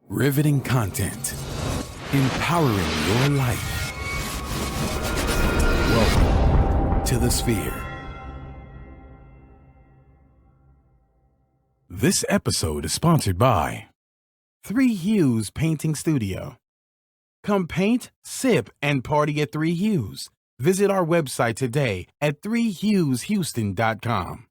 Riveting content. Empowering your life. Welcome to the Sphere. This episode is sponsored by 3 Hues Painting Studio. Come paint, sip, and party at 3 Hues. Visit our website today at 3hueshouston.com.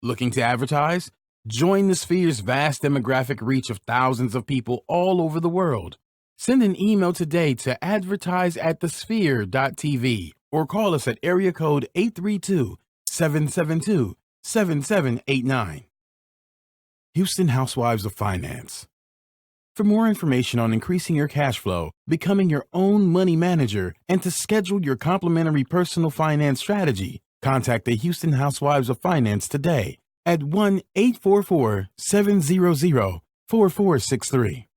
Looking to advertise? Join the Sphere's vast demographic reach of thousands of people all over the world. Send an email today to advertise@thesphere.tv or call us at area code 832-772-7789. Houston Housewives of Finance. For more information on increasing your cash flow, becoming your own money manager, and to schedule your complimentary personal finance strategy, contact the Houston Housewives of Finance today at 1-844-700-4463.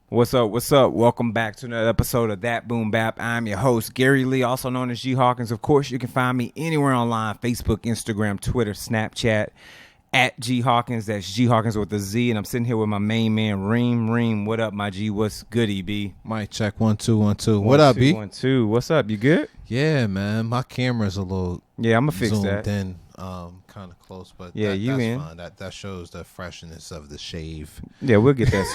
What's up? What's up? Welcome back to another episode of That Boom Bap. I'm your host, Gary Lee, also known as G Hawkins. Of course, you can find me anywhere online, Facebook, Instagram, Twitter, Snapchat, at G Hawkins. That's G Hawkins with a Z. And I'm sitting here with my main man, Reem. Reem, what up, my G? What's goody, B? Mic check, 1 2 1 2. What up, B? 1 2. What's up? You good? Yeah, man. My camera's a little I'm gonna fix zoomed that. in, kind of close, but Yeah, that's in. fine. That shows the freshness of the shave. Yeah, we'll get that.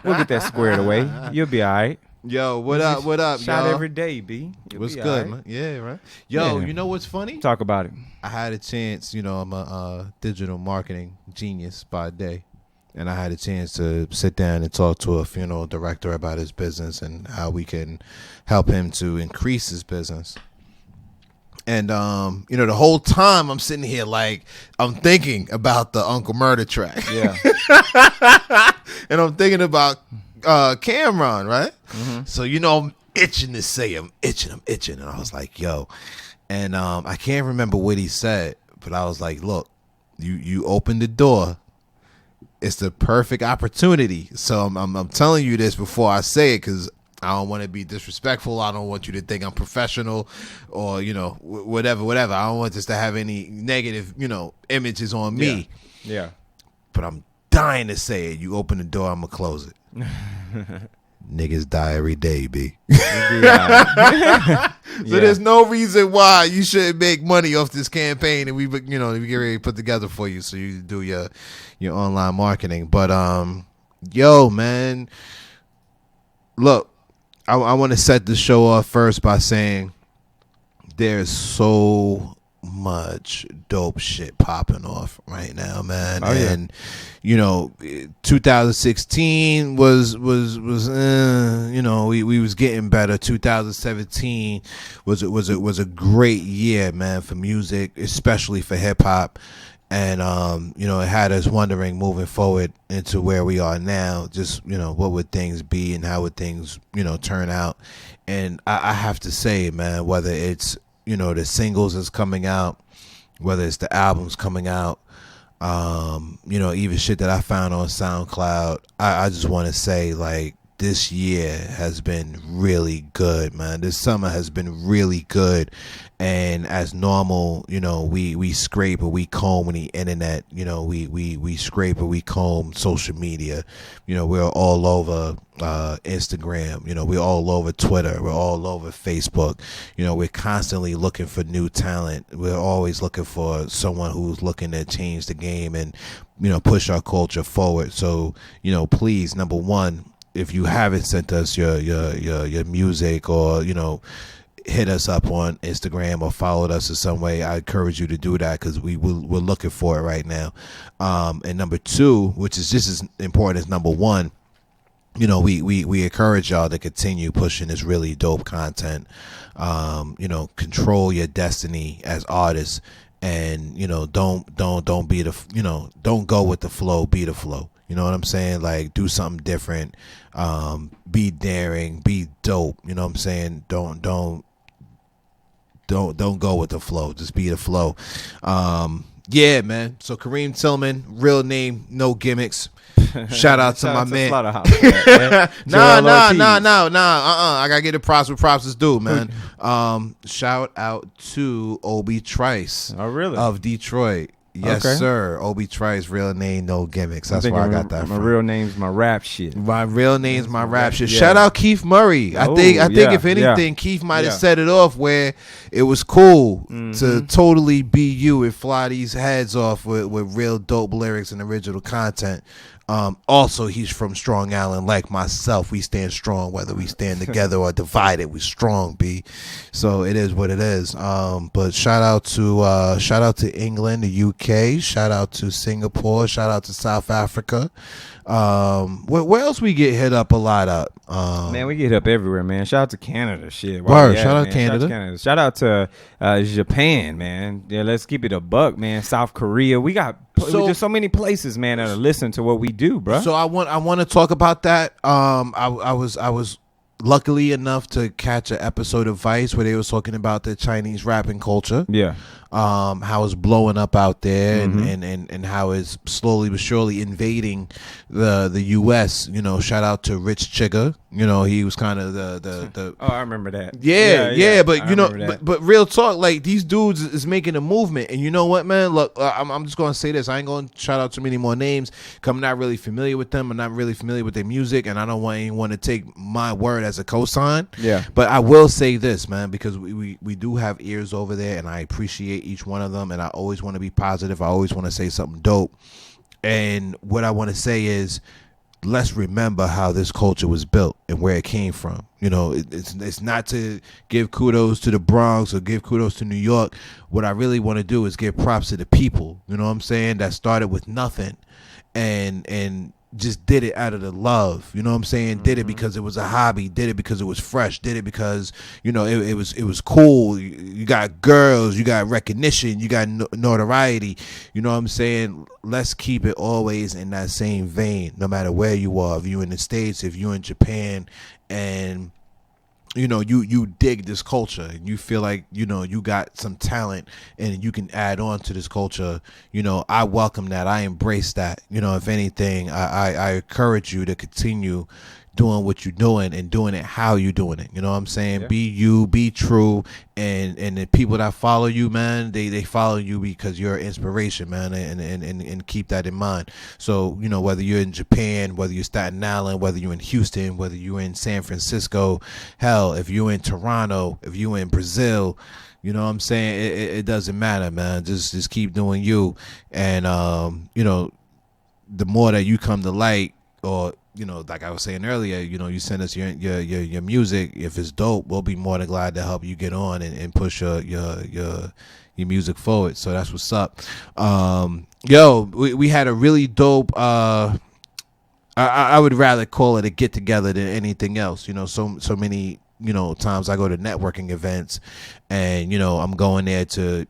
we'll get that squared away. You'll be all right. Yo, what up? What up, Shot y'all? every day, B. You'll What's be good, all right. man? Yeah, right. Yo, Yeah. you know what's funny? Talk about it. I had a chance. I'm a digital marketing genius by day, and I had a chance to sit down and talk to a funeral director about his business and how we can help him to increase his business. And the whole time I'm sitting here like I'm thinking about the Uncle Murder track. Yeah. And I'm thinking about Cameron, right? Mm-hmm. So I'm itching to say I'm itching. And I was like, yo. And I can't remember what he said, but I was like, look, you opened the door. It's the perfect opportunity. So I'm telling you this before I say it, because I don't want to be disrespectful. I don't want you to think I'm professional or, whatever. I don't want this to have any negative, images on me. Yeah. But I'm dying to say it. You open the door, I'm going to close it. Niggas die every day, B. So there's no reason why you shouldn't make money off this campaign and we get ready to put together for you so you do your online marketing. But, yo, man, look. I want to set the show off first by saying there's so much dope shit popping off right now, man. Oh, yeah. And 2016 was we was getting better. 2017 was a great year, man, for music, especially for hip hop. And, it had us wondering moving forward into where we are now, just, what would things be and how would things, turn out. And I have to say, man, whether it's, the singles that's coming out, whether it's the albums coming out, even shit that I found on SoundCloud, I just want to say, like, this year has been really good, man. This summer has been really good. And as normal, we scrape or we comb the internet, we scrape or we comb social media. We're all over Instagram, we're all over Twitter, we're all over Facebook. We're constantly looking for new talent. We're always looking for someone who's looking to change the game and, push our culture forward. So, please, number one, if you haven't sent us your music or, hit us up on Instagram or followed us in some way, I encourage you to do that because we're looking for it right now. And number two, which is just as important as number one, we encourage y'all to continue pushing this really dope content. Control your destiny as artists, and don't be the don't go with the flow, be the flow. You know what I'm saying? Like, do something different. Be daring. Be dope. You know what I'm saying? Don't go with the flow. Just be the flow. Yeah, man. So Kareem Tillman, real name, no gimmicks. Shout out to my man. Nah. I gotta get the props where props is due, man. Shout out to Obi Trice. Oh, really? Of Detroit. Yes, Okay. sir. Obi Trice, real name, no gimmicks. That's where I got that my from. real name's my rap shit. My real name's my rap shit. Yeah. Shout out Keith Murray. I think if anything, Keith might have set it off where it was cool to totally be you and fly these heads off with real dope lyrics and original content. Also, he's from Strong Island, like myself. We stand strong, whether we stand together or divided. We strong, B. So it is what it is. But shout out to England, the UK. Shout out to Singapore. Shout out to South Africa. Where else we get hit up a lot up? Man, we get hit up everywhere, man. Shout out to Canada, shit. Word, shout out Canada. Shout out to Japan, man. Yeah, let's keep it a buck, man. South Korea. We just so many places, man, that are listening to what we do, bro. So I want to talk about that. I was luckily enough to catch an episode of Vice where they was talking about the Chinese rapping culture. Yeah. How it's blowing up out there and how it's slowly but surely invading the US. You know, shout out to Rich Chigga. You know, he was kind of the Oh, I remember that. Yeah, but you know, but real talk, like these dudes is making a movement, and you know what, man? Look, I'm just gonna say this. I ain't gonna shout out too many more names. Cause I'm not really familiar with them. I'm not really familiar with their music, and I don't want anyone to take my word as a cosign. Yeah. But I will say this, man, because we do have ears over there, and I appreciate each one of them, and I always want to be positive. I always want to say something dope. And what I want to say is, let's remember how this culture was built and where it came from. You know, it's not to give kudos to the Bronx or give kudos to New York. What I really want to do is give props to the people, you know what I'm saying, that started with nothing and just did it out of the love, you know what I'm saying? Did it because it was a hobby, did it because it was fresh, did it because, you know, it was cool. You got girls, you got recognition, you got notoriety, you know what I'm saying? Let's keep it always in that same vein, no matter where you are. If you're in the States, if you're in Japan, and you know, you dig this culture and you feel like, you know, you got some talent and you can add on to this culture, you know, I welcome that. I embrace that. You know, if anything, I encourage you to continue doing what you're doing and doing it how you're doing it. You know what I'm saying? Yeah. Be you, be true, and the people that follow you, man, they follow you because you're an inspiration, man, and keep that in mind. So, you know, whether you're in Japan, whether you're Staten Island, whether you're in Houston, whether you're in San Francisco, hell, if you're in Toronto, if you're in Brazil, you know what I'm saying? It doesn't matter, man. Just keep doing you. And, you know, the more that you come to light, or, you know, like I was saying earlier, you know, you send us your music. If it's dope, we'll be more than glad to help you get on and push your music forward. So that's what's up. Yo, we had a really dope, I would rather call it a get together than anything else. You know, so many, you know, times I go to networking events and, you know, I'm going there to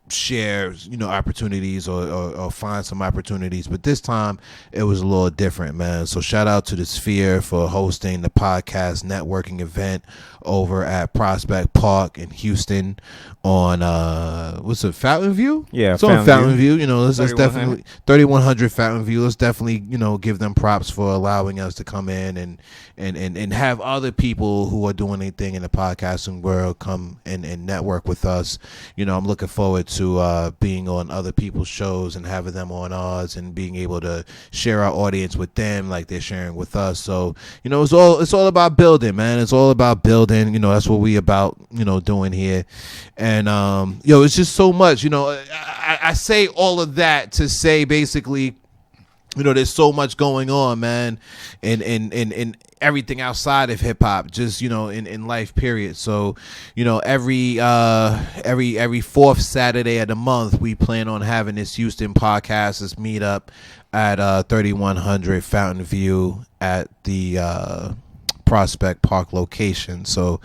share, you know, opportunities or find some opportunities, but this time it was a little different, man. So shout out to the Sphere for hosting the podcast networking event over at Prospect Park in Houston on what's it, Fountain View? Yeah, it's on Fountain View. You know, let's definitely 3100 Fountain View. Let's definitely, you know, give them props for allowing us to come in and have other people who are doing anything in the podcasting world come and network with us. You know, I'm looking forward to being on other people's shows and having them on ours and being able to share our audience with them like they're sharing with us. So, you know, it's all about building, man. It's all about building. You know, that's what we about, you know, doing here. And yo, it's just so much, you know. I say all of that to say basically, you know, there's so much going on, man, and everything outside of hip hop, just, you know, in life, period. So, you know, every fourth Saturday of the month, we plan on having this Houston podcast, this meetup at 3100 Fountain View at the Prospect Park location. So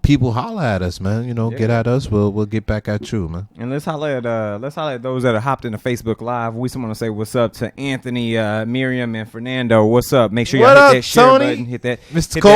people holler at us, man. Get at us. We'll get back at you, man. And let's holler at those that are hopped into Facebook Live. We just want to say what's up to Anthony, Miriam, and Fernando. What's up? Make sure y'all hit that share button, hit that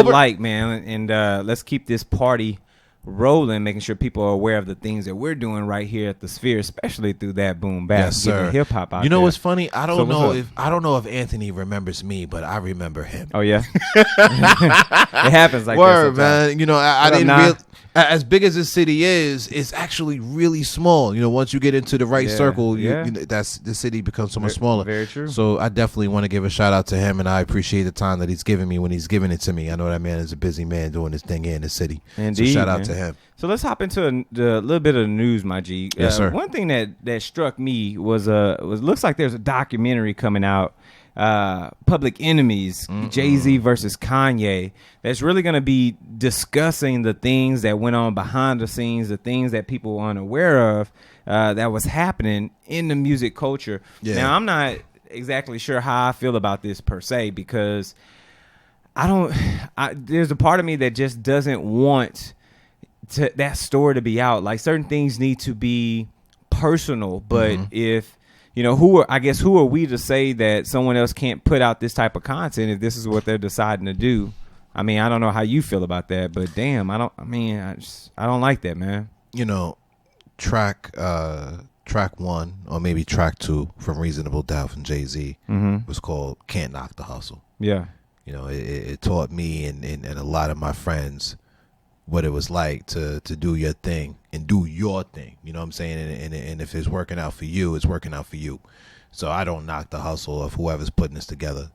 like, man, and let's keep this party rolling, making sure people are aware of the things that we're doing right here at the Sphere, especially through that boom bap, yes, sir. Hip hop out. You know there. What's funny? I don't know if Anthony remembers me, but I remember him. Oh yeah, it happens like Word, that man. I didn't as big as this city is, it's actually really small. Once you get into the right circle, that's the city becomes so much smaller. Very true. So I definitely want to give a shout out to him, and I appreciate the time that he's giving me when he's giving it to me. I know that man is a busy man doing his thing here in the city. Indeed, so shout out to him. So let's hop into a little bit of the news, my G. Yes, sir. One thing that struck me was looks like there's a documentary coming out. Public Enemies, Jay-Z versus Kanye, that's really going to be discussing the things that went on behind the scenes, the things that people were unaware of that was happening in the music culture. Yeah. Now, I'm not exactly sure how I feel about this per se, because there's a part of me that just doesn't want that story to be out. Like, certain things need to be personal, but if who are we to say that someone else can't put out this type of content if this is what they're deciding to do? I mean, I don't know how you feel about that, but damn, I don't like that, man. Track 1 or maybe track 2 from Reasonable Doubt from Jay-Z was called Can't Knock the Hustle. Yeah. It taught me and a lot of my friends what it was like to do your thing and do your thing. You know what I'm saying? And if it's working out for you, it's working out for you. So I don't knock the hustle of whoever's putting this together.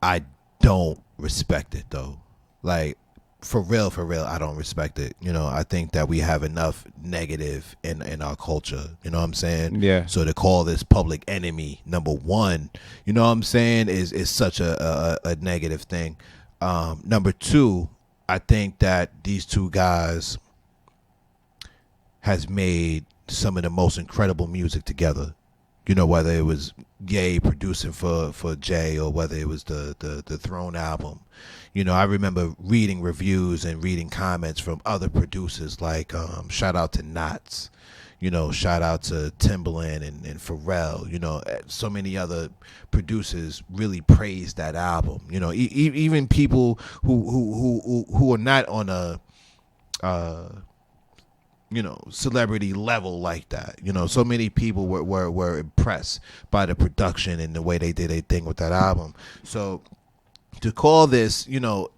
I don't respect it, though. Like, for real, I don't respect it. I think that we have enough negative in our culture. You know what I'm saying? Yeah. So to call this public enemy number one, you know what I'm saying, is such a negative thing. Number two, I think that these two guys has made some of the most incredible music together. Whether it was Ye producing for Jay or whether it was the Throne album. I remember reading reviews and reading comments from other producers, like shout out to Knots, shout out to Timbaland and Pharrell, so many other producers really praised that album. Even people who are not on a celebrity level like that. So many people were impressed by the production and the way they did their thing with that album. So to call this,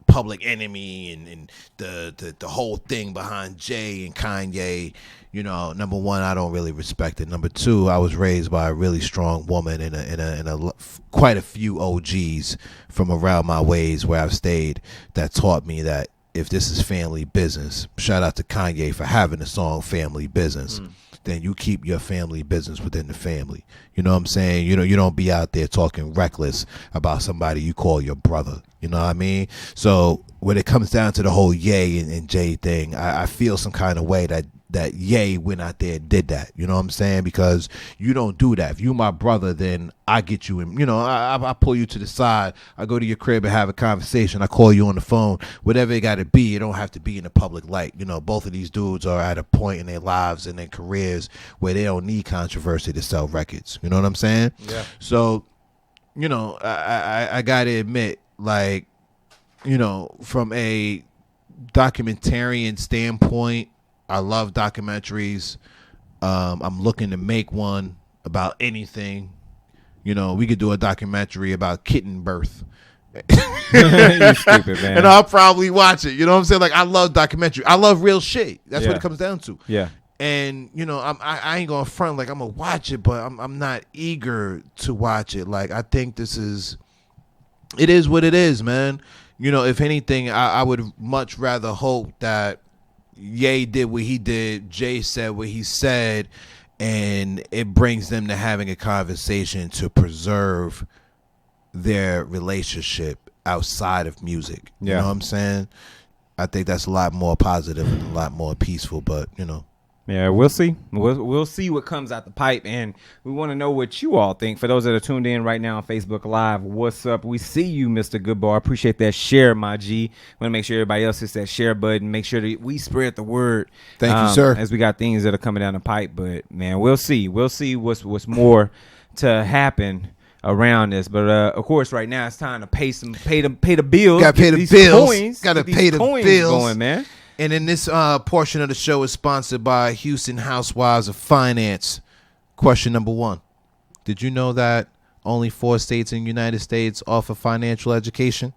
public enemy and the whole thing behind Jay and Kanye, number one, I don't really respect it. Number two, I was raised by a really strong woman and quite a few OGs from around my ways where I've stayed that taught me that if this is family business, shout out to Kanye for having the song Family Business, then you keep your family business within the family. You know what I'm saying? You don't be out there talking reckless about somebody you call your brother. You know what I mean? So when it comes down to the whole Ye and Jay thing, I feel some kind of way that Ye went out there and did that. You know what I'm saying? Because you don't do that. If you my brother, then I get you in, I pull you to the side. I go to your crib and have a conversation. I call you on the phone. Whatever it got to be, it don't have to be in the public light. Both of these dudes are at a point in their lives and their careers where they don't need controversy to sell records. You know what I'm saying? Yeah. So, I got to admit, like, from a documentarian standpoint, I love documentaries. I'm looking to make one about anything. We could do a documentary about kitten birth. You stupid, man. And I'll probably watch it. You know what I'm saying? Like, I love documentary. I love real shit. That's what it comes down to. Yeah. And I ain't gonna front like I'm gonna watch it, but I'm not eager to watch it. Like, I think it is what it is, man. If anything, I would much rather hope that Ye did what he did, Jay said what he said, and it brings them to having a conversation to preserve their relationship outside of music. You know what I'm saying? I think that's a lot more positive and a lot more peaceful, but Yeah, we'll see. We'll see what comes out the pipe, and we want to know what you all think. For those that are tuned in right now on Facebook Live, what's up? We see you, Mr. Goodbar. Appreciate that share, my G. Want to make sure everybody else hits that share button. Make sure that we spread the word. Thank you, sir. As we got things that are coming down the pipe, but man, we'll see. We'll see what's more to happen around this. But of course, right now it's time to pay the bills. Got to pay the bills. Got to pay the bills going, man. And in this portion of the show is sponsored by Houston Housewives of Finance. Question number 1. Did you know that only 4 states in the United States offer financial education?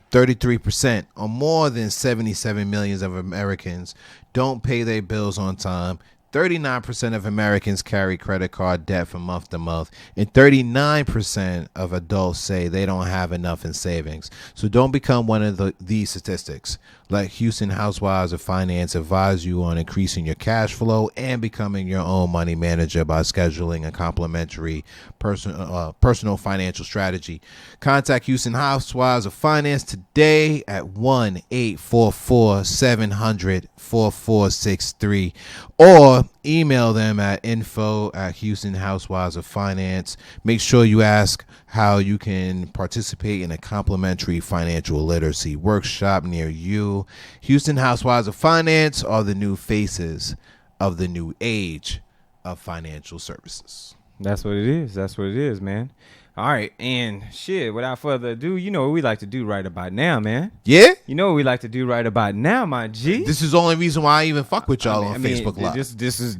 33%, or more than 77 million of Americans, don't pay their bills on time. 39% of Americans carry credit card debt from month to month, and 39% of adults say they don't have enough in savings. So don't become one of these statistics. Let Houston Housewives of Finance advise you on increasing your cash flow and becoming your own money manager by scheduling a complimentary personal financial strategy. Contact Houston Housewives of Finance today at 1-844-700-4463 or email them at info@Houston Housewives of Finance. Make sure you ask how you can participate in a complimentary financial literacy workshop near you. Houston Housewives of Finance are the new faces of the new age of financial services. That's what it is. That's what it is, man. All right, and shit, without further ado, you know what we like to do right about now, man. Yeah? You know what we like to do right about now, my G. This is the only reason why I even fuck with y'all on Facebook Live. This is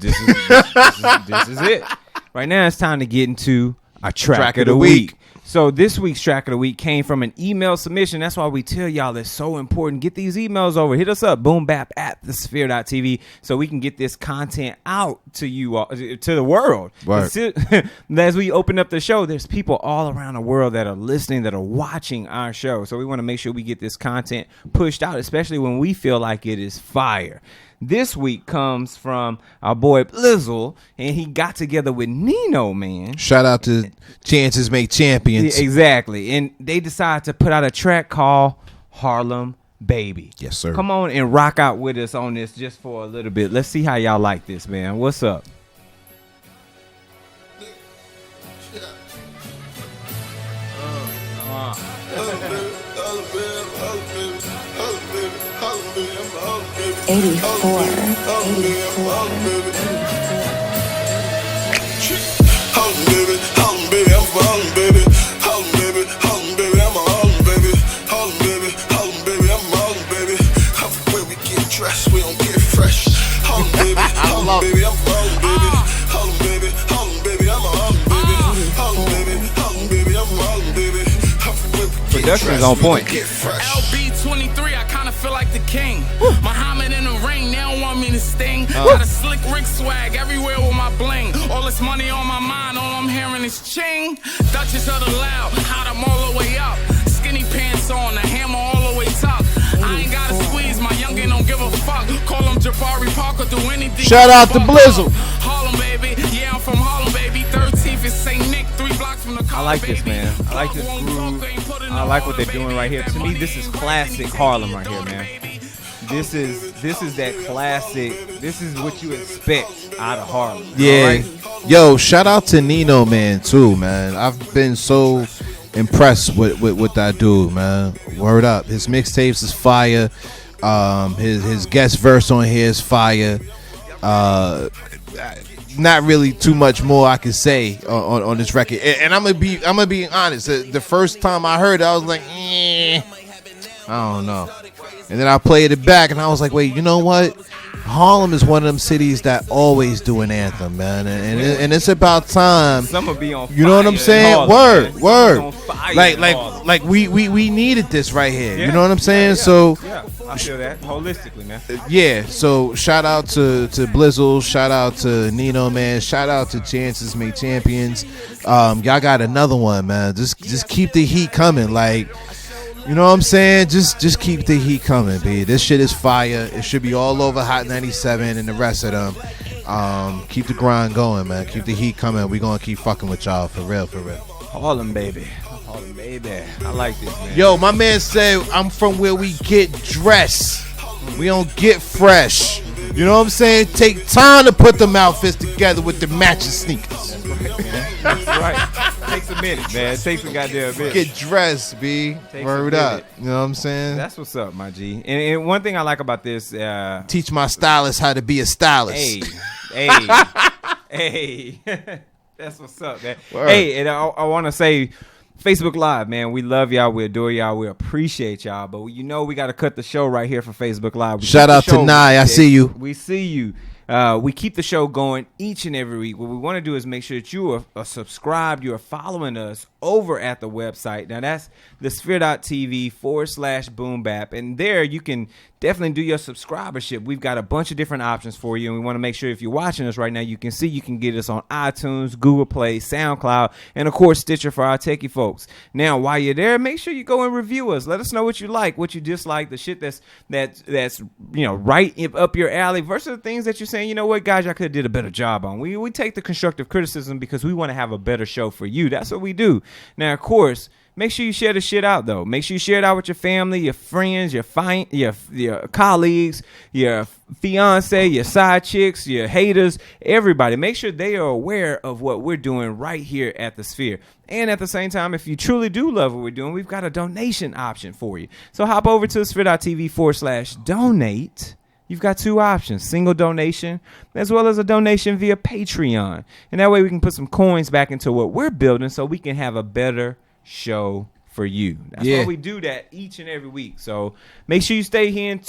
it. Right now, it's time to get into our track of the week. So this week's track of the week came from an email submission. That's why we tell y'all it's so important. Get these emails over. Hit us up, boombap@thesphere.tv, so we can get this content out to you all, to the world. Right. As we open up the show, there's people all around the world that are listening, that are watching our show. So we want to make sure we get this content pushed out, especially when we feel like it is fire. This week comes from our boy Blizzel, and he got together with Nino Man. Shout out to Chances Make Champions. Yeah, exactly. And they decided to put out a track called Harlem Baby. Yes, sir. Come on and rock out with us on this just for a little bit. Let's see how y'all like this, man. What's up? We don't get fresh. Harlem baby, Harlem baby, I'm Harlem baby. Harlem baby, Harlem baby, I'm a Harlem baby. Harlem baby, Harlem baby, I'm Harlem baby. Production's on point. LB23, I kinda feel like the king. Muhammad in the ring, they don't want me to sting. Got a slick Rick swag everywhere with my bling. All this money on my mind, all I'm hearing is ching. Duchess of the loud, hot I'm all the way up. Skinny pants on, the hammer all the way top. I ain't gotta squeeze, my youngin' don't give a fuck. Call him Jabari Parker, do anything. Shout out to Blizzel. Harlem baby, yeah I'm from Harlem baby. 13th is St. Nick, 3 blocks from the car. I like this, man. I like this groove. I like what they're doing right here. To me, this is classic Harlem right here, man. This is that classic. This is what you expect out of Harlem. Yeah. Right? Yo, shout out to Nino Man too, man. I've been so impressed with that dude, man. Word up. His mixtapes is fire. His guest verse on here is fire. Not really too much more I can say on this record. And I'm gonna be honest. The first time I heard it, I was like, I don't know. And then I played it back, and I was like, wait, you know what? Harlem is one of them cities that always do an anthem, man, and it's about time. Some will be on fire. You know what I'm saying? Harlem, Word. Like we needed this right here. Yeah. You know what I'm saying? So yeah, I feel that holistically, man. yeah. So shout out to Blizzel. Shout out to Nino Man. Shout out to Chances Make Champions. Y'all got another one, man. Just keep the heat coming. Like, you know what I'm saying? Just keep the heat coming, B. This shit is fire. It should be all over Hot 97 and the rest of them. Keep the grind going, man. Keep the heat coming. We gonna keep fucking with y'all for real. Harlem baby. Harlem baby. I like this, man. Yo, my man said I'm from where we get dressed. We don't get fresh. You know what I'm saying? Take time to put them outfits together with the matching sneakers. That's right. Takes a minute, man. It takes a goddamn minute. Get dressed, B. Word up. You know what I'm saying? That's what's up, my G. And one thing I like about this, teach my stylist how to be a stylist. Hey. That's what's up, man. Word. Hey, and I want to say, Facebook Live, man, we love y'all, we adore y'all, we appreciate y'all, but we got to cut the show right here for Facebook Live. Shout out to Nye, I see you. We see you. We keep the show going each and every week. What we want to do is make sure that you are subscribed, you are following us over at the website. Now, that's thesphere.tv/boombap. And there you can definitely do your subscribership. We've got a bunch of different options for you. And we want to make sure if you're watching us right now, you can see you can get us on iTunes, Google Play, SoundCloud, and, of course, Stitcher for our techie folks. Now, while you're there, make sure you go and review us. Let us know what you like, what you dislike, the shit that's right up your alley versus the things that you're saying, you know what, guys, I could have did a better job on. We take the constructive criticism because we want to have a better show for you. That's what we do. Now, of course, make sure you share the shit out, though. Make sure you share it out with your family, your friends, your colleagues, your fiance, your side chicks, your haters, everybody. Make sure they are aware of what we're doing right here at the Sphere. And at the same time, if you truly do love what we're doing, we've got a donation option for you. So hop over to sphere.tv/donate. You've got two options, single donation as well as a donation via Patreon. And that way we can put some coins back into what we're building so we can have a better show for you. That's why we do that each and every week. So make sure you stay here and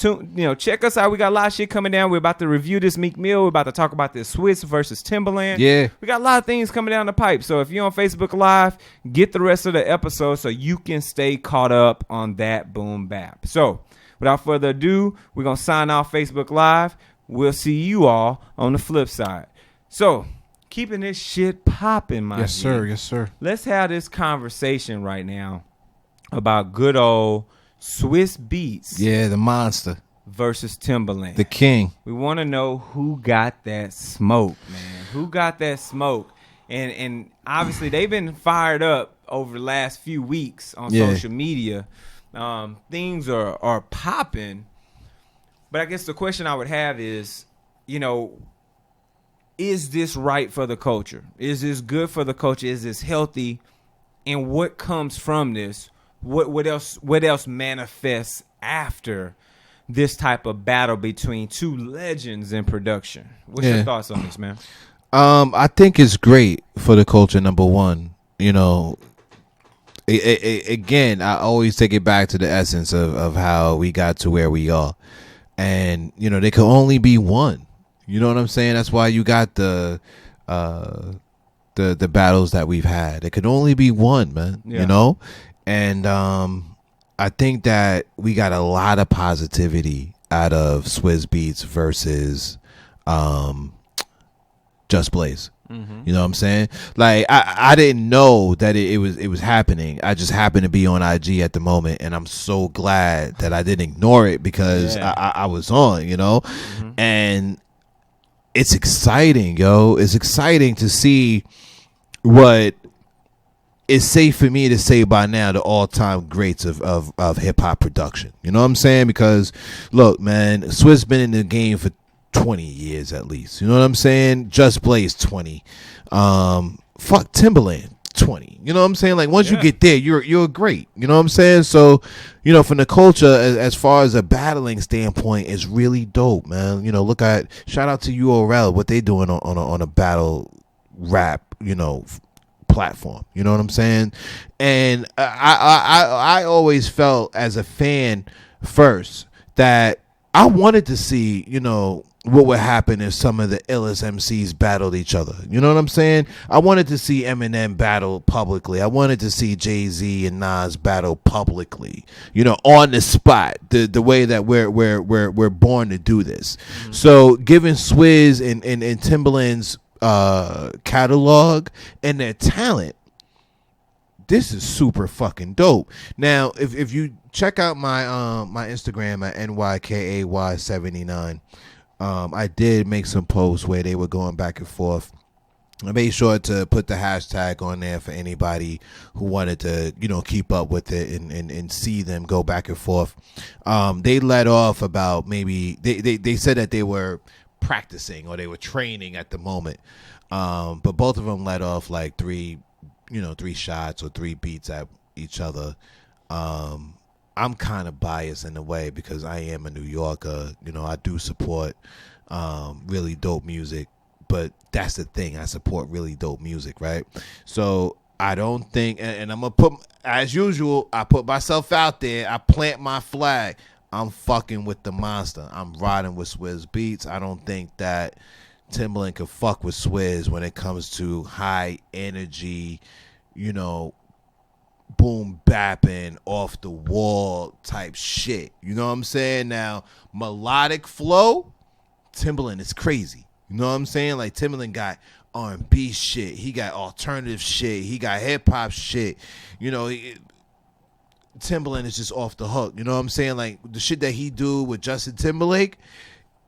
check us out. We got a lot of shit coming down. We're about to review this Meek Mill. We're about to talk about this Swizz versus Timbaland. Yeah. We got a lot of things coming down the pipe. So if you're on Facebook Live, get the rest of the episode so you can stay caught up on that boom bap. So without further ado, we're going to sign off Facebook Live. We'll see you all on the flip side. So, keeping this shit popping, my Yes, sir. Yes, sir. Let's have this conversation right now about good old Swiss Beats. Yeah, the monster. Versus Timbaland. The king. We want to know who got that smoke, man. Who got that smoke? And obviously, they've been fired up over the last few weeks on social media. Things are popping, but I guess the question I would have is, is this right for the culture? Is this good for the culture? Is this healthy? And what comes from this? What else manifests after this type of battle between two legends in production? What's your thoughts on this, man? I think it's great for the culture. Number one, again, I always take it back to the essence of how we got to where we are. And, there can only be one. You know what I'm saying? That's why you got the battles that we've had. It could only be one, man, And I think that we got a lot of positivity out of Swizz Beats versus Just Blaze. Mm-hmm. You know what I'm saying? Like I didn't know that it was happening. I just happened to be on IG at the moment, and I'm so glad that I didn't ignore it because I was on, mm-hmm. And it's exciting, yo. It's exciting to see what is safe for me to say by now the all-time greats of hip-hop production. You know what I'm saying? Because look, man, Swizz been in the game for 20 years at least. You know what I'm saying? Just Blaze 20. Fuck Timbaland 20. You know what I'm saying? Like once you get there, you're great. You know what I'm saying? So, from the culture as far as a battling standpoint, is really dope, man. Shout out to URL, what they doing on a battle rap, platform. You know what I'm saying? And I always felt as a fan first that I wanted to see, what would happen if some of the illest MCs battled each other. You know what I'm saying? I wanted to see Eminem battle publicly. I wanted to see Jay-Z and Nas battle publicly, on the spot, the way that we're born to do this. Mm-hmm. So given Swizz and Timbaland's catalog and their talent, this is super fucking dope. Now, if you check out my my Instagram at NYKAY79, I did make some posts where they were going back and forth I made sure to put the hashtag on there for anybody who wanted to, keep up with it and see them go back and forth. They let off about maybe they said that they were practicing or they were training at the moment. But both of them let off like three shots or 3 beats at each other. I'm kind of biased in a way because I am a New Yorker. I do support really dope music. But that's the thing. I support really dope music, right? So I don't think, and I'm going to put, as usual, I put myself out there. I plant my flag. I'm fucking with the monster. I'm riding with Swizz Beats. I don't think that Timbaland can fuck with Swizz when it comes to high energy, boom bapping, off the wall type shit. You know what I'm saying? Now, melodic flow, Timbaland is crazy. You know what I'm saying? Like Timbaland got R&B shit. He got alternative shit. He got hip hop shit. Timbaland is just off the hook. You know what I'm saying? Like the shit that he do with Justin Timberlake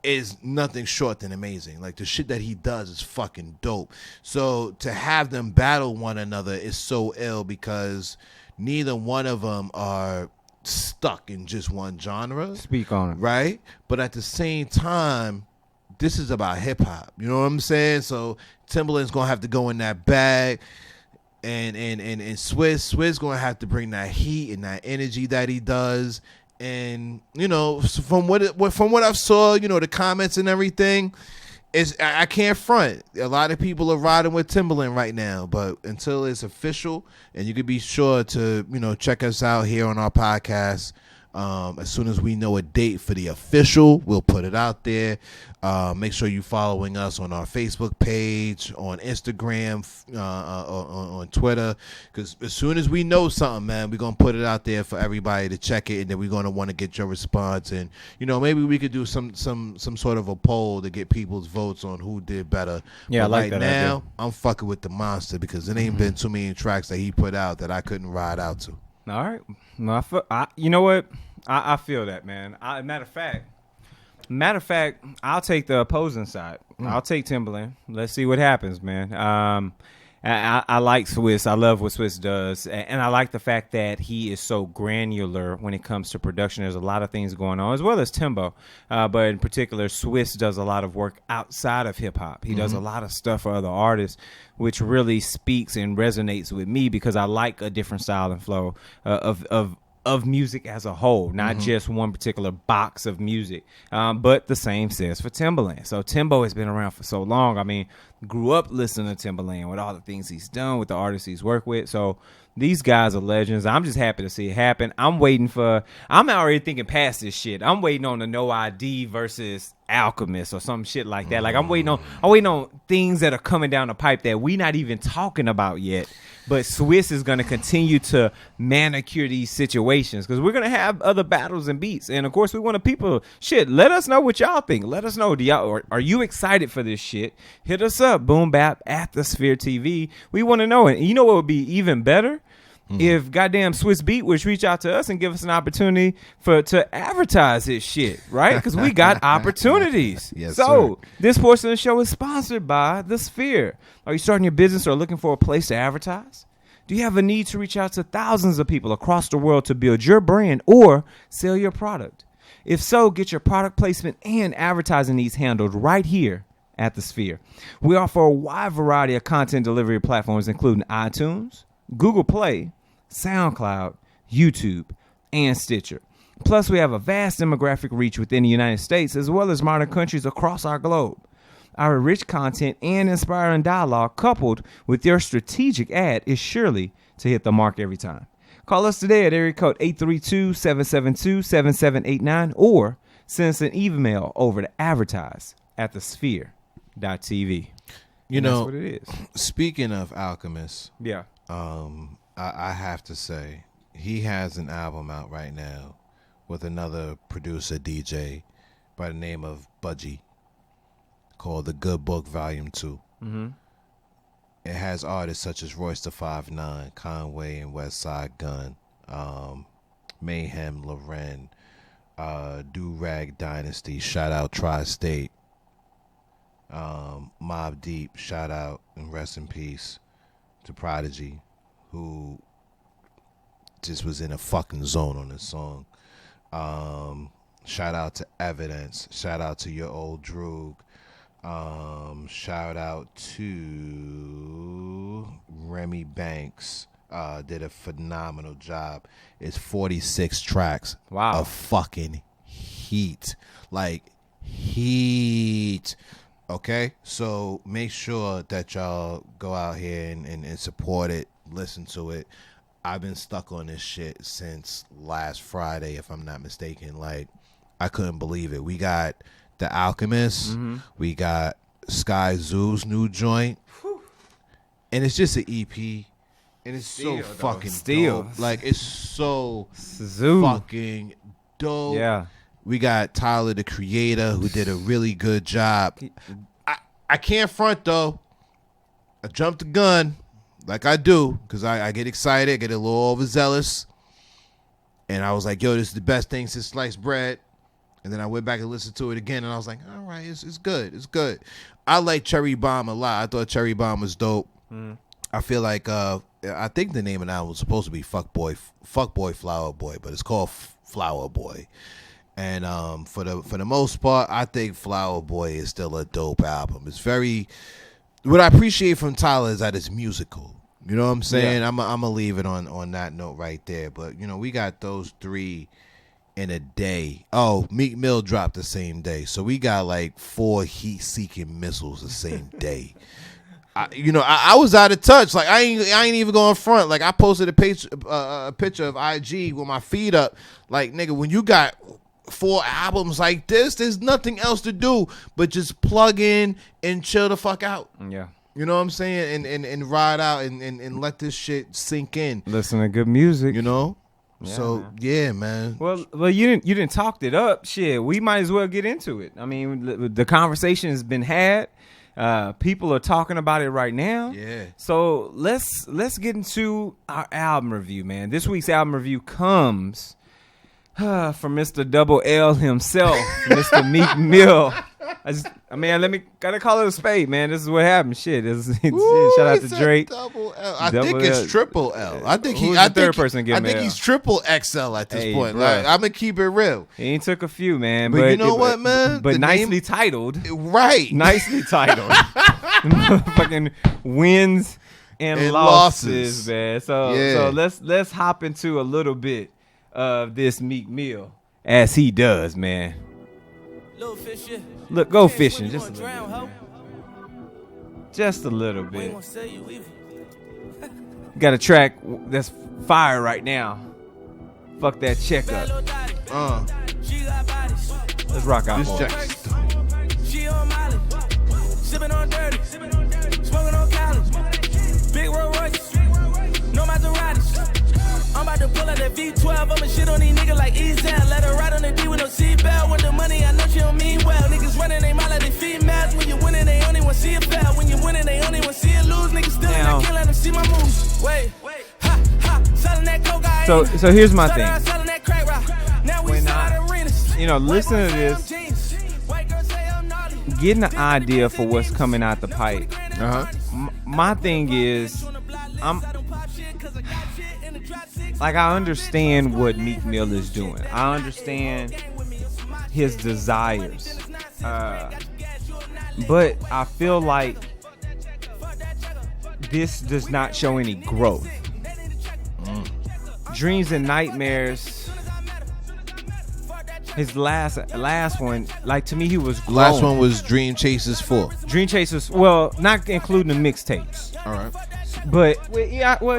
is nothing short than amazing. Like the shit that he does is fucking dope. So to have them battle one another is so ill because neither one of them are stuck in just one genre. Speak on it. Right? But at the same time, this is about hip hop. You know what I'm saying? So Timbaland's gonna have to go in that bag, and Swizz gonna have to bring that heat and that energy that he does. And from what I've saw, the comments and everything, I can't front. A lot of people are riding with Timbaland right now, but until it's official, and you can be sure to check us out here on our podcast. As soon as we know a date for the official, we'll put it out there. Make sure you're following us on our Facebook page, on Instagram, on Twitter, because as soon as we know something, man, we're going to put it out there for everybody to check it, and then we're going to want to get your response. And, maybe we could do some sort of a poll to get people's votes on who did better. Yeah, but I like right that now, idea. I'm fucking with the monster because there ain't been too many tracks that he put out that I couldn't ride out to. All right. Well, you know what? I feel that, man. Matter of fact, I'll take the opposing side. I'll take Timbaland. Let's see what happens, man. I like Swizz. I love what Swizz does. And I like the fact that he is so granular when it comes to production. There's a lot of things going on, as well as Timbo. But in particular, Swizz does a lot of work outside of hip-hop. He does a lot of stuff for other artists, which really speaks and resonates with me because I like a different style and flow of music as a whole, not just one particular box of music. But the same says for Timbaland. So Timbo has been around for so long. I mean, grew up listening to Timbaland with all the things he's done with the artists he's worked with. So these guys are legends. I'm just happy to see it happen. I'm already thinking past this shit. I'm waiting on the No ID versus Alchemist or some shit like that. Like I'm waiting on things that are coming down the pipe that we not even talking about yet. But Swizz is going to continue to manicure these situations because we're going to have other battles and beats. And, of course, we want let us know what y'all think. Let us know. Are you excited for this shit? Hit us up, Boom Bap at the Sphere TV. We want to know it. And you know what would be even better? If goddamn Swizz Beat would reach out to us and give us an opportunity to advertise his shit, right? Because we got opportunities. Yes, so sir. this portion of the show is sponsored by The Sphere. Are you starting your business or looking for a place to advertise? Do you have a need to reach out to thousands of people across the world to build your brand or sell your product? If so, get your product placement and advertising needs handled right here at The Sphere. We offer a wide variety of content delivery platforms, including iTunes, Google Play, SoundCloud, YouTube, and Stitcher. Plus, we have a vast demographic reach within the United States as well as modern countries across our globe. Our rich content and inspiring dialogue coupled with your strategic ad is surely to hit the mark every time. Call us today at area code 832-772-7789 or send us an email over to advertise@thesphere.tv. That's what it is. Speaking of Alchemist, Yeah. I have to say, he has an album out right now with another producer, DJ, by the name of Budgie, called The Good Book Volume 2. It has artists such as Royce da 5'9", Conway and Westside Gun, Mayhem, Loren, Do Rag Dynasty, shout out Tri-State, Mobb Deep, shout out and rest in peace to Prodigy, who just was in a fucking zone on this song. Shout out to Evidence. Shout out to Your Old Droog. Shout out to Remy Banks. Did a phenomenal job. It's 46 tracks of fucking heat. Like heat. Okay? So make sure that y'all go out here and support it. Listen to it. I've been stuck on this shit since last Friday, if I'm not mistaken. Like, I couldn't believe it. We got The Alchemist. We got Sky Zoo's new joint. And it's just an EP. And it's so fucking dope. Like, it's so fucking dope. Yeah. We got Tyler, the Creator, who did a really good job. I can't front, though. I jumped the gun. Like I do, because I get excited, get a little overzealous. And I was like, yo, this is the best thing since sliced bread. And then I went back and listened to it again, and I was like, all right, it's good. It's good. I like Cherry Bomb a lot. I thought Cherry Bomb was dope. I feel like, I think the name of the album was supposed to be Fuckboy Flower Boy, but it's called Flower Boy. And for the most part, I think Flower Boy is still a dope album. It's very... What I appreciate from Tyler is that it's musical. You know what I'm saying? Yeah. I'm gonna leave it on that note right there. But, you know, we got those 3 in a day. Oh, Meek Mill dropped the same day. So we got like 4 heat-seeking missiles the same day. I was out of touch. Like, I ain't even going front. Like, I posted a picture of IG with my feet up. Like, nigga, when you got 4 albums like this, there's nothing else to do but just plug in and chill the fuck out. Yeah. You know what I'm saying? And ride out and let this shit sink in. Listen to good music. You know? Yeah, so, man. Yeah, man. Well, you didn't talk it up. Shit, we might as well get into it. I mean, the conversation has been had. People are talking about it right now. Yeah. So let's get into our album review, man. This week's album review comes from Mr. Double L himself, Mr. Meek Mill. Gotta call it a spade, man. This is what happened. Shit. Shout out to Drake. Double L. I think it's triple L. I think third person getting I think he's triple XL at this point. Bro. Like, I'm gonna keep it real. He ain't took a few, man. But you know what, man? But nicely titled. Right. Nicely titled. Fucking wins and losses, man. So let's hop into a little bit of this Meek Mill as he does, man. Look, go fishing just a little bit. Just a little bit. Got a track that's fire right now. Fuck that checkup. Let's rock out. This track is dope. She on Molly, sipping on dirty, smoking on college, big Rolls Royce, no Maseratis. I'm about to pull out that V12, I'ma shit on these niggas like Ezel. Let her ride on the D with no seatbelt. With the money, I know she don't mean well. Niggas running they mouth like they females. When you winning, they only want to see it fail. When you winning, they only want to see it lose. Niggas still I can't let them see my moves. Wait, ha, selling that coke. So here's my thing. Selling that crack rock. Now we listen to this, getting an idea for what's coming out the pipe. My thing is, I understand what Meek Mill is doing. I understand his desires. But I feel like this does not show any growth. Dreams and Nightmares, his last one, like, to me, he was growing. Last one was Dream Chasers 4. Dream Chasers, well, not including the mixtapes. All right. But,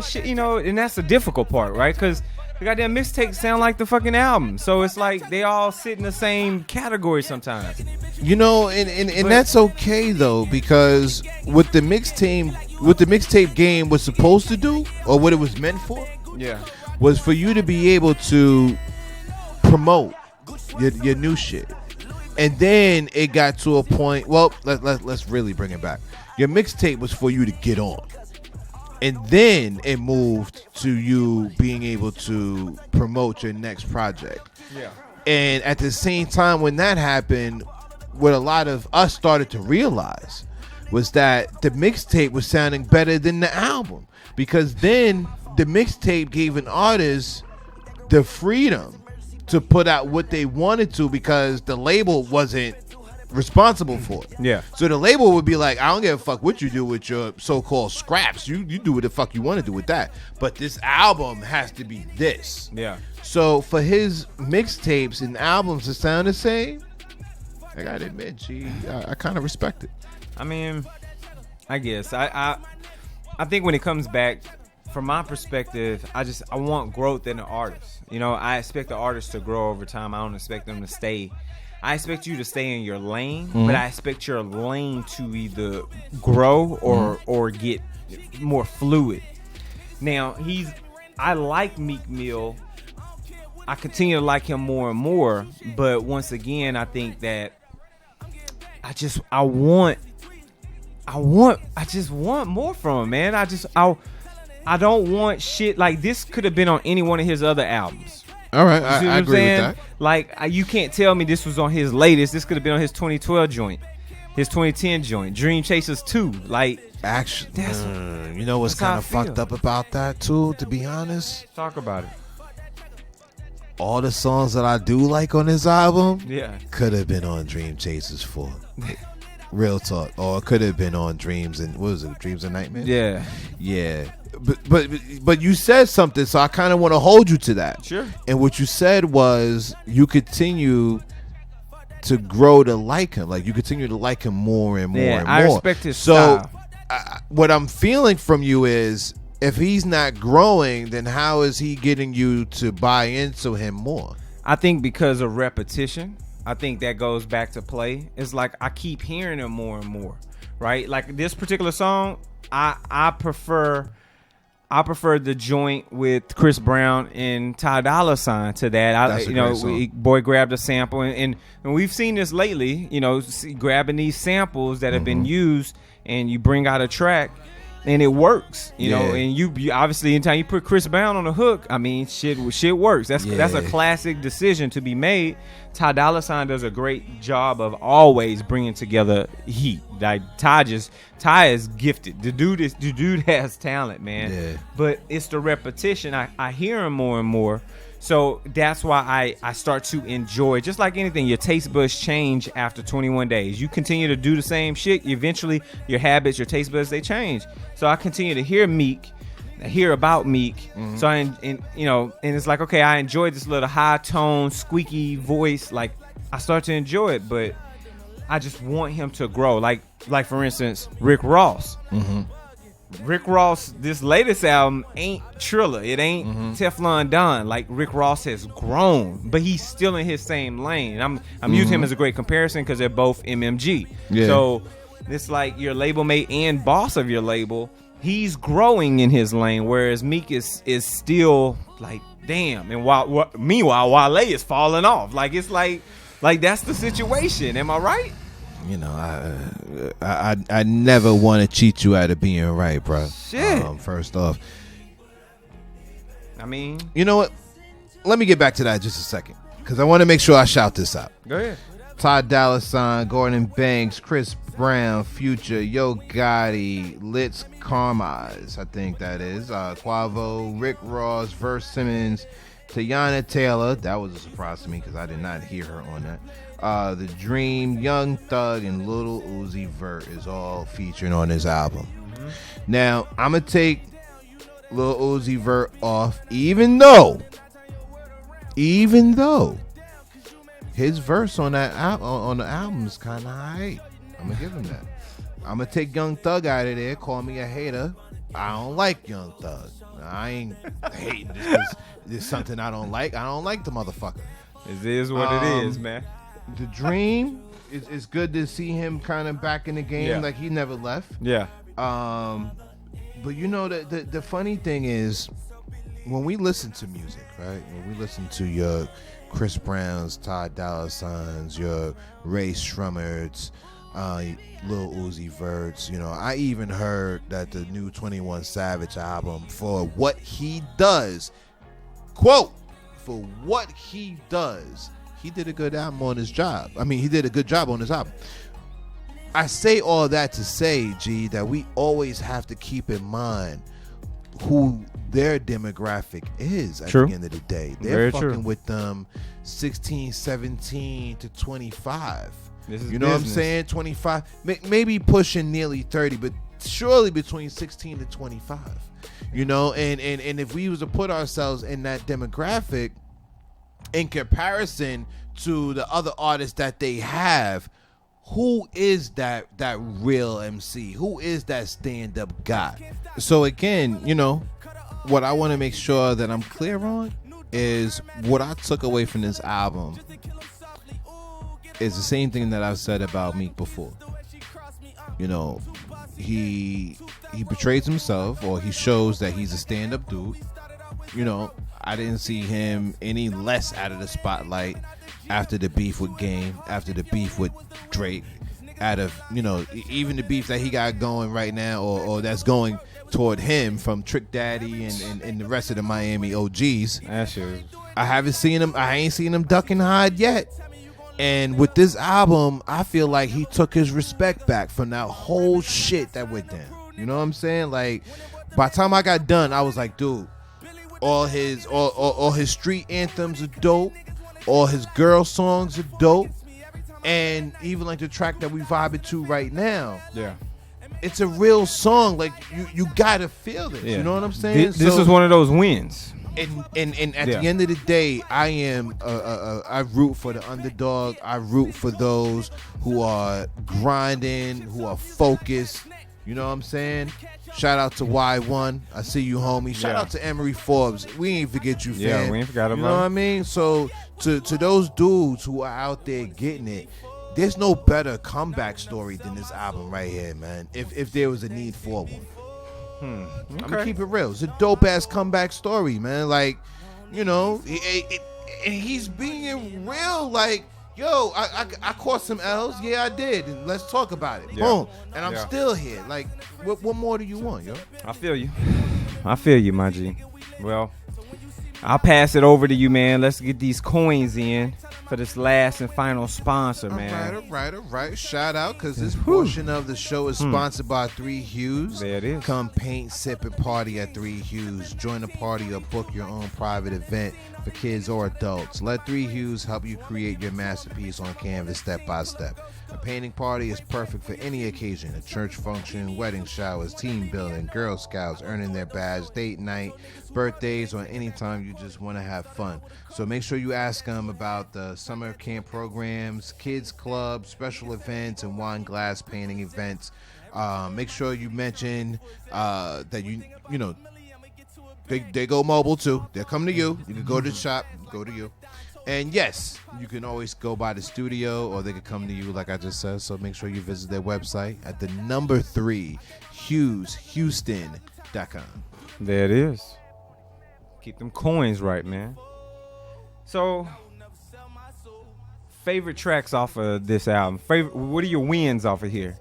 shit, and that's the difficult part, right? Because the goddamn mixtapes sound like the fucking album. So it's like they all sit in the same category sometimes. And that's okay, though, because what the mixtape game was supposed to do, or what it was meant for, was for you to be able to promote your new shit. And then it got to a point, well, let's really bring it back. Your mixtape was for you to get on. And then it moved to you being able to promote your next project. Yeah. And at the same time when that happened, what a lot of us started to realize was that the mixtape was sounding better than the album, because then the mixtape gave an artist the freedom to put out what they wanted to, because the label wasn't responsible for it. Yeah. So the label would be like, I don't give a fuck what you do with your so-called scraps. You do what the fuck you want to do with that. But this album has to be this. Yeah. So for his mixtapes and albums to sound the same, I gotta admit, I kind of respect it. I mean, I guess I think when it comes back, from my perspective, I want growth in the artist. You know, I expect the artist to grow over time. I don't expect them to stay. I expect you to stay in your lane, but I expect your lane to either grow or get more fluid. Now, I like Meek Mill. I continue to like him more and more, but once again, I think that I just want more from him, man. I don't want shit like this. Could have been on any one of his other albums. All right, I agree with that. Like, you can't tell me this was on his latest. This could have been on his 2012 joint, his 2010 joint, Dream Chasers 2. Like, actually, you know what's kind of fucked up about that too? To be honest, talk about it. All the songs that I do like on this album, could have been on Dream Chasers 4. Real talk. Or it could have been on Dreams and Dreams and Nightmares? Yeah. But you said something, so I kind of want to hold you to that. Sure. And what you said was you continue to grow to like him. Like, you continue to like him more and more and more. I respect his style. What I'm feeling from you is, if he's not growing, then how is he getting you to buy into him more? I think because of repetition. I think that goes back to play. It's like I keep hearing him more and more, right? Like this particular song, I prefer the joint with Chris Brown and Ty Dolla $ign to that. That's a great song. Boy grabbed a sample, and we've seen this lately. You know, grabbing these samples that have been used, and you bring out a track. And it works, you know. And you obviously, anytime you put Chris Brown on the hook, I mean, shit works. That's a classic decision to be made. Ty Dolla $ign does a great job of always bringing together heat. Like Ty is gifted. The dude has talent, man. Yeah. But it's the repetition. I hear him more and more. So that's why I start to enjoy. Just like anything, your taste buds change after 21 days. You continue to do the same shit, eventually your habits, your taste buds, they change. So I continue to hear about Meek. So and it's like, okay, I enjoy this little high tone, squeaky voice. Like, I start to enjoy it, but I just want him to grow. Like for instance, Rick Ross. Rick Ross, this latest album ain't Triller. It ain't Teflon Don. Like, Rick Ross has grown, but he's still in his same lane. I'm using him as a great comparison because they're both MMG. Yeah. So it's like your label mate and boss of your label. He's growing in his lane, whereas Meek is still like, damn. And meanwhile, Wale is falling off. Like, it's like that's the situation. Am I right? You know, I never want to cheat you out of being right, bro. Shit. First off, I mean, you know what? Let me get back to that just a second, because I want to make sure I shout this out. Go ahead. Ty Dolla $ign, Gordon Banks, Chris Brown, Future, Yo Gotti, Litz Carmize, I think that is, Quavo, Rick Ross, Verse Simmons, Teyana Taylor. That was a surprise to me because I did not hear her on that. The Dream, Young Thug, and Lil Uzi Vert is all featuring on this album. Now, I'm going to take Lil Uzi Vert off, even though his verse on that on the album is kind of high. I'm going to give him that. I'm going to take Young Thug out of there. Call me a hater. I don't like Young Thug. I ain't hating this because there's something I don't like. I don't like the motherfucker. It is what it is, man. The Dream is good to see him kind of back in the game, like he never left. Yeah. But you know, the funny thing is, when we listen to music, right? When we listen to your Chris Browns, Ty Dolla $igns, your Ray Shrummer's, Lil Uzi Vert's, you know, I even heard that the new 21 Savage album, for what he does, quote, for what he does, he did a good album on his job. I mean, he did a good job on his album. I say all that to say, G, that we always have to keep in mind who their demographic is at True. the end of the day. They're Very fucking true. with them 16, 17 to 25. This is You know what I'm business. saying? 25, maybe pushing nearly 30, but surely between 16 to 25. You know, and if we was to put ourselves in that demographic in comparison to the other artists that they have, who is that real MC? Who is that stand-up guy? So again, you know, what I want to make sure that I'm clear on is what I took away from this album is the same thing that I've said about Meek before. You know, he portrays himself, or he shows that he's a stand-up dude. You know, I didn't see him any less out of the spotlight after the beef with Game, after the beef with Drake, out of, you know, even the beef that he got going right now, or that's going toward him from Trick Daddy and the rest of the Miami OGs. That shit was- I ain't seen him duck and hide yet. And with this album, I feel like he took his respect back from that whole shit that went down. You know what I'm saying? Like, by the time I got done, I was like, dude, all his street anthems are dope. All his girl songs are dope. And even like the track that we vibing to right now, yeah. it's a real song. Like, you gotta feel this. Yeah. You know what I'm saying? This is one of those wins. And at the end of the day, I root for the underdog. I root for those who are grinding, who are focused. You know what I'm saying? Shout out to Y1. I see you, homie. Shout out to Emery Forbes. We ain't forget you, fam. Yeah, we ain't forgot about You know what I mean? So to those dudes who are out there getting it, there's no better comeback story than this album right here, man. If there was a need for one. I'm gonna keep it real. It's a dope ass comeback story, man. Like, you know, and he's being real. Like, yo, I caught some L's. Yeah, I did. And let's talk about it. Yeah. Boom. And I'm Yeah. still here. Like, what more do you want, yo? I feel you, my G. Well, I'll pass it over to you, man. Let's get these coins in for this last and final sponsor, man. All right. Shout out, because this portion of the show is sponsored by 3 Hues. There it is. Come paint, sip, and party at 3 Hues. Join a party or book your own private event for kids or adults. Let 3 Hues help you create your masterpiece on canvas step by step. A painting party is perfect for any occasion: a church function, wedding showers, team building, Girl Scouts, earning their badge, date night, birthdays, or anytime you just want to have fun. So make sure you ask them about the summer camp programs, kids clubs, special events, and wine glass painting events. Make sure you mention that you know they go mobile too. They'll come to you. You can go to the shop, go to you. And yes, you can always go by the studio, or they can come to you, like I just said. So make sure you visit their website at the number 3 HughesHouston.com. There it is. Keep them coins right, man. So, favorite tracks off of this album? What are your wins off of here?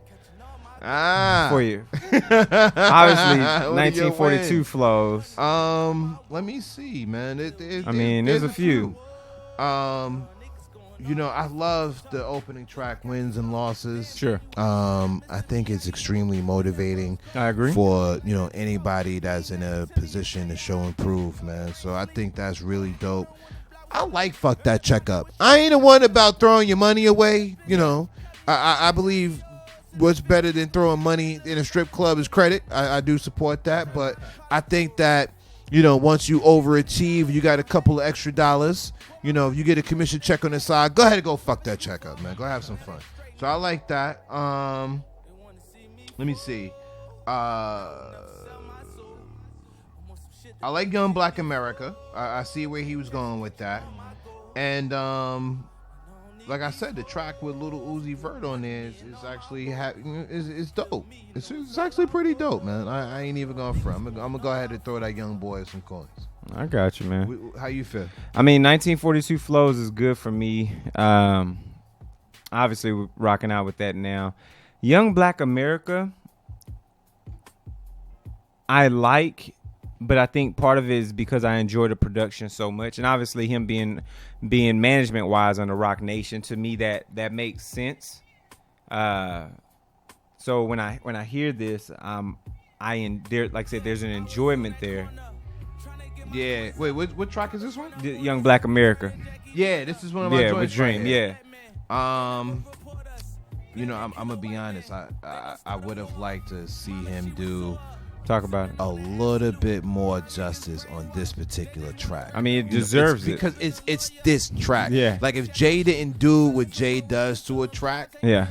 For you. Obviously, 1942 flows. Let me see, man. There's a few. You know, I love the opening track, Wins and Losses. Sure. I think it's extremely motivating. I agree. For, you know, anybody that's in a position to show and prove, man. So I think that's really dope. I like Fuck That Checkup. I ain't the one about throwing your money away. You know, I believe what's better than throwing money in a strip club is credit. I do support that. But I think that, you know, once you overachieve, you got a couple of extra dollars. You know, if you get a commission check on the side, go ahead and go fuck that check up, man. Go have some fun. So I like that. Let me see. I like Young Black America. I see where he was going with that. And like I said, the track with Little Uzi Vert on there is actually is dope. It's actually pretty dope, man. I ain't even going front. I'm gonna go ahead and throw that young boy some coins. I got you, man. How you feel? I mean, 1942 flows is good for me. Obviously, we're rocking out with that now. Young Black America, I like, but I think part of it is because I enjoy the production so much, and obviously him being management wise on the Rock Nation, to me that makes sense. So when I hear this, there, like I said, there's an enjoyment there. Yeah. Wait, what track is this one? The Young Black America. Yeah, this is one of my joints. With Dream. Right, you know, I'm gonna be honest. I would have liked to see him do. Talk about it. A little bit more justice on this particular track. I mean, it deserves it because it's this track. Yeah. Like if Jay didn't do what Jay does to a track, yeah,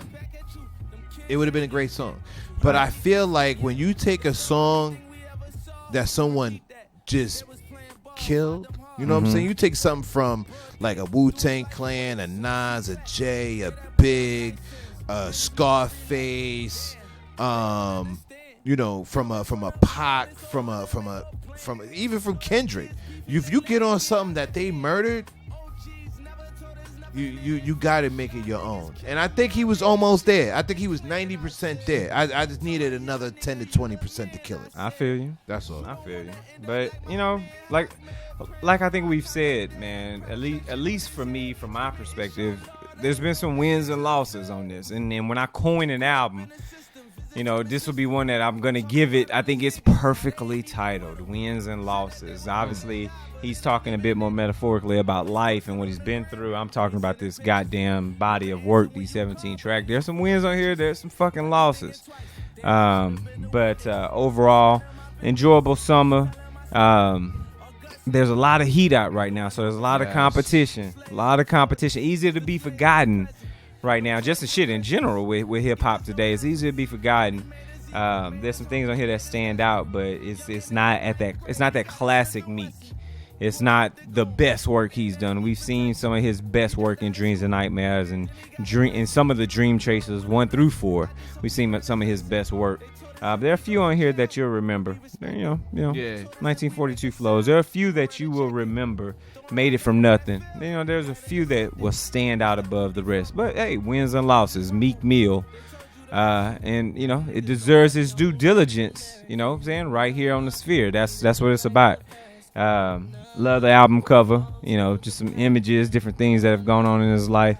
it would have been a great song. But I feel like when you take a song that someone just killed, you know what I'm saying? You take something from like a Wu-Tang Clan, a Nas, a Jay, a Big, a Scarface, you know, from a Pac, from even from Kendrick. If you get on something that they murdered, you got to make it your own. And I think he was almost there. I think he was 90% there. I just needed another 10 to 20% to kill it. I feel you. That's all. I feel you. But you know, like I think we've said, man. At least for me, from my perspective, there's been some wins and losses on this. And then when I coin an album, you know, this will be one that I'm going to give it. I think it's perfectly titled Wins and Losses. Obviously, he's talking a bit more metaphorically about life and what he's been through. I'm talking about this goddamn body of work, these 17 tracks. There's some wins on here. There's some fucking losses. But overall, enjoyable summer. There's a lot of heat out right now, so there's a lot of competition. A lot of competition. Easier to be forgotten right now. Just the shit in general with hip hop today, it's easy to be forgotten. There's some things on here that stand out, but it's not that classic Meek. It's not the best work he's done. We've seen some of his best work in Dreams and Nightmares and some of the Dream Chasers 1 through 4. We've seen some of his best work. There are a few on here that you'll remember. You know, 1942 flows. There are a few that you will remember. Made it from nothing. You know, there's a few that will stand out above the rest. But hey, wins and losses. Meek Mill, and you know, it deserves its due diligence. You know what I'm saying? Right here on the Sphere. That's what it's about. Love the album cover. You know, just some images, different things that have gone on in his life.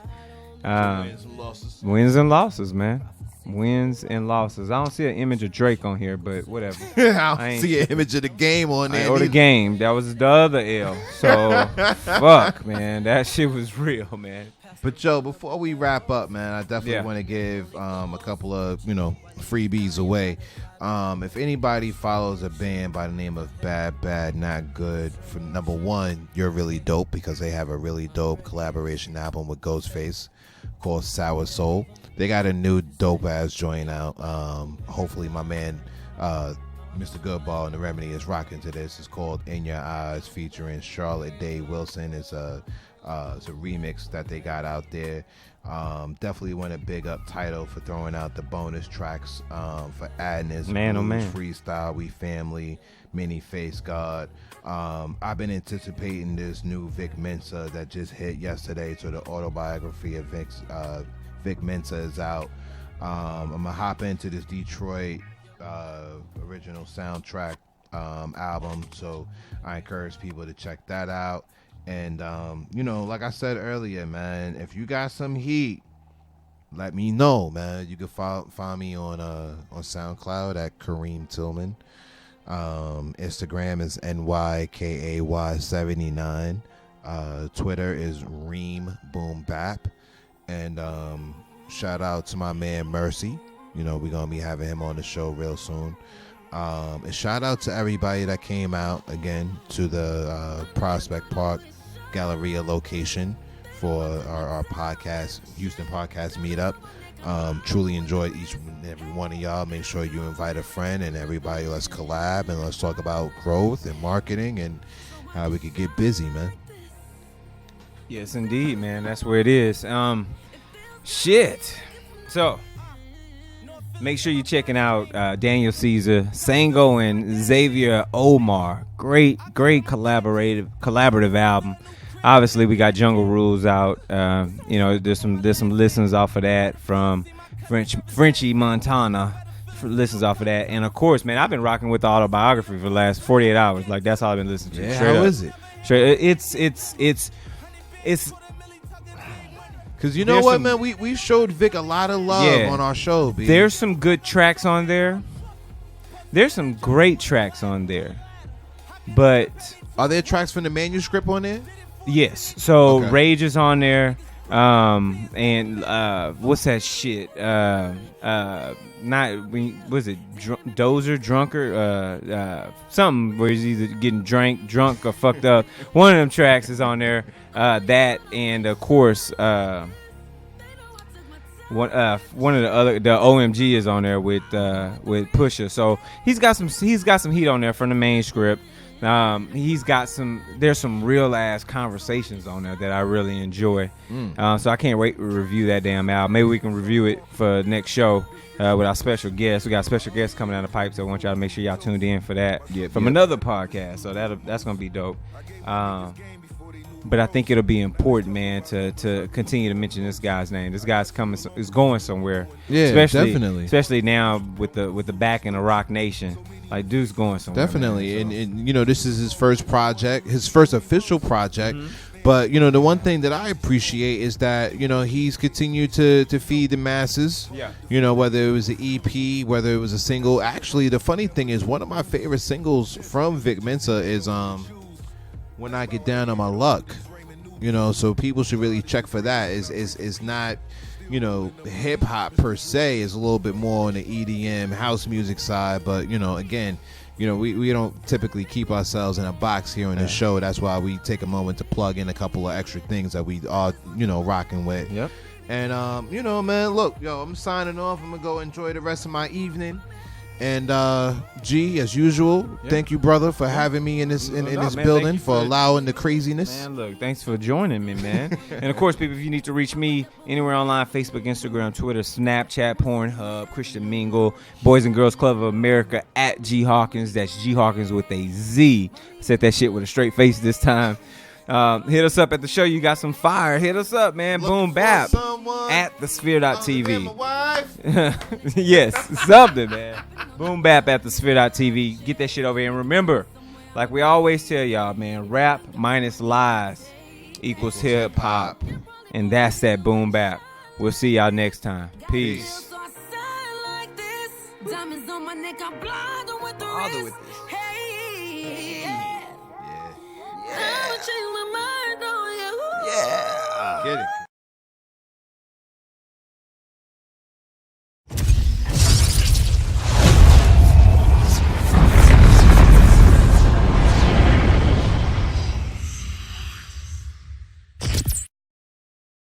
Wins and losses. Wins and losses, man. Wins and losses. I don't see an image of Drake on here, but whatever. I don't see an image of the game on there. Or the game. That was the other L. So, fuck, man. That shit was real, man. But, Joe, before we wrap up, man, I definitely want to give a couple of, you know, freebies away. If anybody follows a band by the name of Bad Bad Not Good, for number one, you're really dope because they have a really dope collaboration album with Ghostface called Sour Soul. They got a new dope ass joint out. Hopefully my man Mr. Goodball and the Remedy is rocking to this. It's called In Your Eyes, featuring Charlotte Day Wilson. It's a remix that they got out there. Definitely want to big up Tidal for throwing out the bonus tracks for Adness, Man, oh man, Freestyle, We Family, Mini Face God. I've been anticipating this new Vic Mensa that just hit yesterday. So the autobiography of Vic Mensa is out. I'm gonna hop into this Detroit original soundtrack album, so I encourage people to check that out. And you know, like I said earlier, man, if you got some heat, let me know, man. You can find me on SoundCloud at Kareem Tillman. Instagram is NYKAY79. Twitter is Reem Boom Bap. And shout out to my man Mercy. You know, we're gonna be having him on the show real soon. And shout out to everybody that came out again to the Prospect Park Galleria location for our podcast, Houston Podcast Meetup. Truly enjoyed each and every one of y'all. Make sure you invite a friend, and everybody, let's collab and let's talk about growth and marketing and how we could get busy, man. Yes, indeed, man. That's where it is. Shit. So, make sure you're checking out Daniel Caesar, Sango, and Xavier Omar. Great collaborative album. Obviously, we got Jungle Rules out. You know, there's some listens off of that from Frenchie Montana, listens off of that. And of course, man, I've been rocking with the autobiography for the last 48 hours. Like that's all I've been listening to. Yeah, Straight how up. is it? Straight. It's Because you know There's what, some- man? We showed Vic a lot of love Yeah. on our show, B. there's some good tracks on there. There's some great tracks on there. But Are there tracks from the manuscript on there? yes, so Okay. Rage is on there. And what's that shit? Was it Dozer, Drunker? Something where he's either getting drunk or fucked up. One of them tracks is on there. That and of course, one of the OMG is on there with Pusha. So he's got some heat on there from the main script. There's some real ass conversations on there that I really enjoy. So I can't wait to review that damn album. Maybe we can review it for next show with our special guest. We got special guests coming down the pipe, so I want y'all to make sure y'all tuned in for that from another podcast. So that's gonna be dope. But I think it'll be important, man, to continue to mention this guy's name. This guy's is going somewhere. Yeah, definitely. Especially now with the backing of Rock Nation. Like, dude's going somewhere. Definitely. Man, so. And you know, this is his first project, his first official project. But, you know, the one thing that I appreciate is that, you know, he's continued to feed the masses. Yeah. You know, whether it was an EP, whether it was a single. Actually, the funny thing is one of my favorite singles from Vic Mensa is When I Get Down on My Luck. You know, so people should really check for that. Is not, you know, hip hop per se, is a little bit more on the EDM house music side, but you know, again, you know, we don't typically keep ourselves in a box here on the show. That's why we take a moment to plug in a couple of extra things that we are, you know, rocking with. Yep. And you know, man, look, yo, I'm signing off. I'm gonna go enjoy the rest of my evening. And G, as usual, thank you, brother, for having me in this man, building, for allowing the craziness. Man, look, thanks for joining me, man. And of course, people, if you need to reach me anywhere online, Facebook, Instagram, Twitter, Snapchat, Pornhub, Christian Mingle, Boys and Girls Club of America, at G Hawkins. That's G Hawkins with a Z. I said that shit with a straight face this time. Hit us up at the show. You got some fire. Hit us up, man. Boom Bap at thesphere.tv. Yes, something, man. Boom Bap at thesphere.tv. Get that shit over here. And remember, like we always tell y'all, man, rap minus lies equals hip hop. And that's that Boom Bap. We'll see y'all next time. Peace. Diamonds on my neck, I'm blinded with the wrist. Hey, yeah. I'ma change my mind on you. Get it.